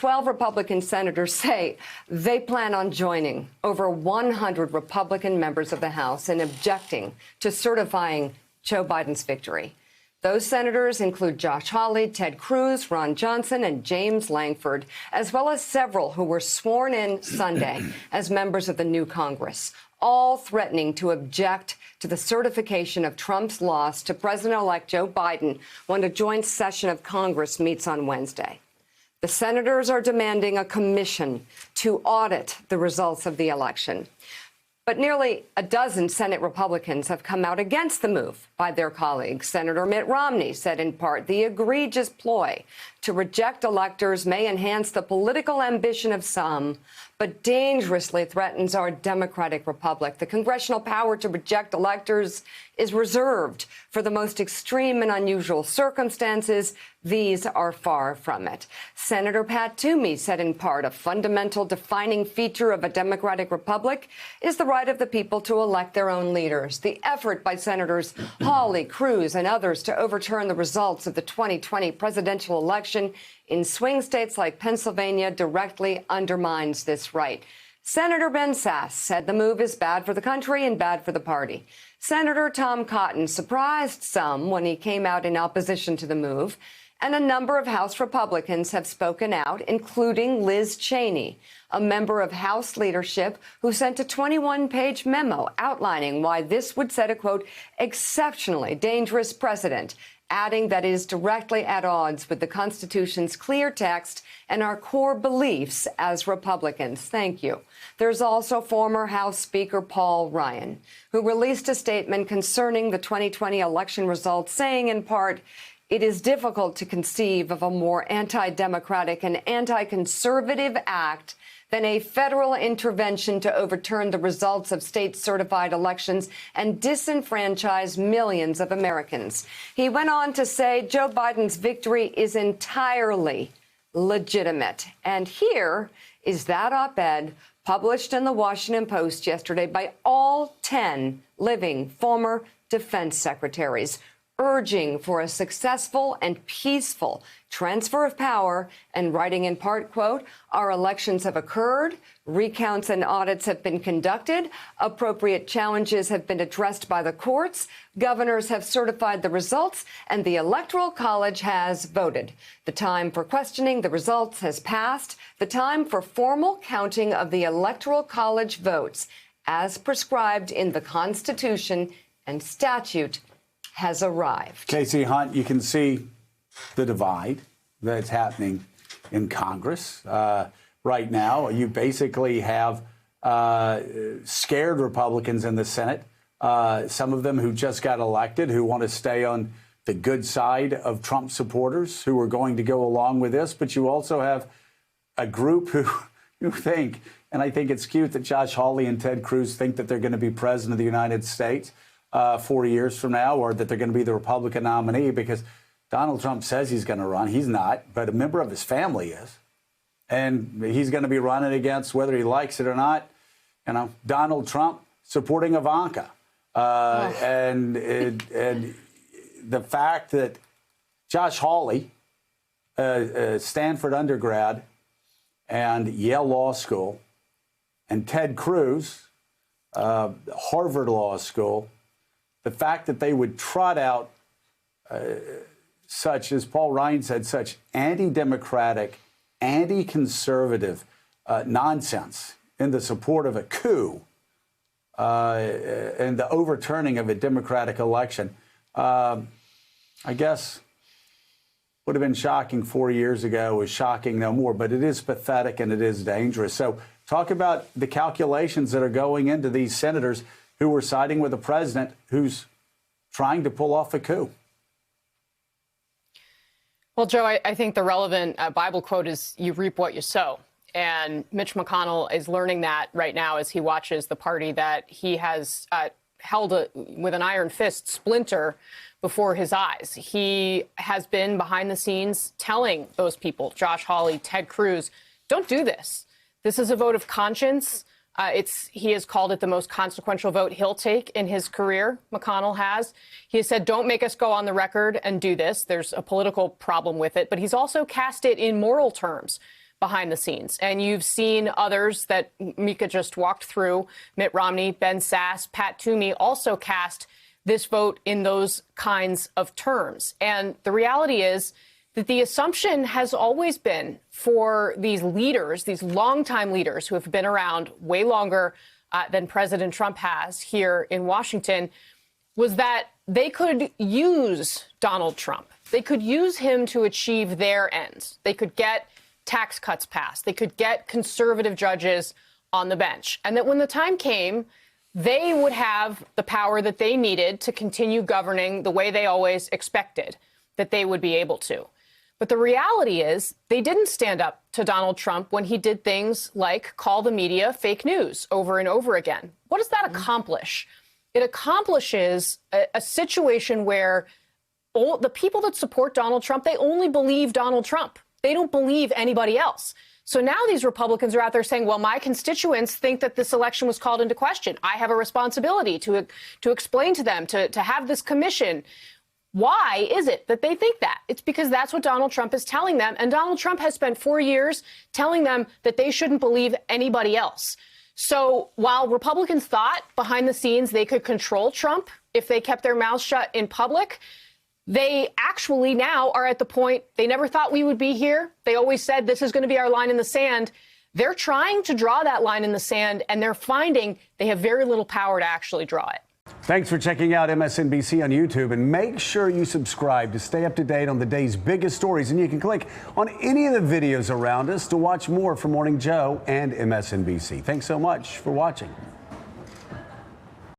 12 Republican senators say they plan on joining over 100 Republican members of the House in objecting to certifying Joe Biden's victory. Those senators include Josh Hawley, Ted Cruz, Ron Johnson, and James Lankford, as well as several who were sworn in Sunday as members of the new Congress, all threatening to object to the certification of Trump's loss to President-elect Joe Biden when a joint session of Congress meets on Wednesday. The senators are demanding a commission to audit the results of the election. But nearly a dozen Senate Republicans have come out against the move by their colleagues. Senator Mitt Romney said in part the egregious ploy to reject electors may enhance the political ambition of some, but dangerously threatens our democratic republic. The congressional power to reject electors is reserved for the most extreme and unusual circumstances. These are far from it. Senator Pat Toomey said in part a fundamental defining feature of a democratic republic is the right of the people to elect their own leaders. The effort by Senators Hawley, Cruz, and others to overturn the results of the 2020 presidential election in swing states like Pennsylvania directly undermines this right. Senator Ben Sasse said the move is bad for the country and bad for the party. Senator Tom Cotton surprised some when he came out in opposition to the move, and a number of House Republicans have spoken out, including Liz Cheney, a member of House leadership who sent a 21-page memo outlining why this would set a, quote, exceptionally dangerous precedent, adding that it is directly at odds with the Constitution's clear text and our core beliefs as Republicans. Thank you. There's also former House Speaker Paul Ryan, who released a statement concerning the 2020 election results, saying in part, it is difficult to conceive of a more anti-democratic and anti-conservative act than a federal intervention to overturn the results of state-certified elections and disenfranchise millions of Americans. He went on to say Joe Biden's victory is entirely legitimate. And here is that op-ed published in the Washington Post yesterday by all 10 living former defense secretaries, urging for a successful and peaceful transfer of power and writing in part, quote, our elections have occurred, recounts and audits have been conducted, appropriate challenges have been addressed by the courts, governors have certified the results, and the Electoral College has voted. The time for questioning the results has passed. The time for formal counting of the Electoral College votes, as prescribed in the Constitution and statute, has arrived. Kasie Hunt, you can see the divide that's happening in Congress right now. You basically have scared Republicans in the Senate, some of them who just got elected, who want to stay on the good side of Trump supporters, who are going to go along with this. But you also have a group who think, and I think it's cute that Josh Hawley and Ted Cruz think that they're going to be president of the United States 4 years from now, or that they're going to be the Republican nominee, because Donald Trump says he's going to run. He's not, but a member of his family is. And he's going to be running against, whether he likes it or not, Donald Trump supporting Ivanka. And the fact that Josh Hawley, Stanford undergrad and Yale Law School, and Ted Cruz, Harvard Law School, the fact that they would trot out such, as Paul Ryan said, such anti-democratic, anti-conservative nonsense in the support of a coup and the overturning of a democratic election, I guess would have been shocking 4 years ago, is shocking no more. But it is pathetic and it is dangerous. So talk about the calculations that are going into these senators who are siding with a president who's trying to pull off a coup. Well, Joe, I think the relevant Bible quote is, you reap what you sow. And Mitch McConnell is learning that right now as he watches the party that he has held with an iron fist splinter before his eyes. He has been behind the scenes telling those people, Josh Hawley, Ted Cruz, don't do this. This is a vote of conscience. He has called it the most consequential vote he'll take in his career, McConnell has. He has said, don't make us go on the record and do this. There's a political problem with it. But he's also cast it in moral terms behind the scenes. And you've seen others that Mika just walked through, Mitt Romney, Ben Sasse, Pat Toomey, also cast this vote in those kinds of terms. And the reality is that the assumption has always been for these leaders, these longtime leaders who have been around way longer than President Trump has here in Washington, was that they could use Donald Trump. They could use him to achieve their ends. They could get tax cuts passed. They could get conservative judges on the bench. And that when the time came, they would have the power that they needed to continue governing the way they always expected that they would be able to. But the reality is they didn't stand up to Donald Trump when he did things like call the media fake news over and over again. What does that accomplish? It accomplishes a situation where the people that support Donald Trump, they only believe Donald Trump. They don't believe anybody else. So now these Republicans are out there saying, well, my constituents think that this election was called into question. I have a responsibility to explain to them, to have this commission. Why is it that they think that? It's because that's what Donald Trump is telling them. And Donald Trump has spent 4 years telling them that they shouldn't believe anybody else. So while Republicans thought behind the scenes they could control Trump if they kept their mouths shut in public, they actually now are at the point they never thought we would be here. They always said this is going to be our line in the sand. They're trying to draw that line in the sand, and they're finding they have very little power to actually draw it. Thanks for checking out MSNBC on YouTube, and make sure you subscribe to stay up to date on the day's biggest stories. And you can click on any of the videos around us to watch more from Morning Joe and MSNBC. Thanks so much for watching.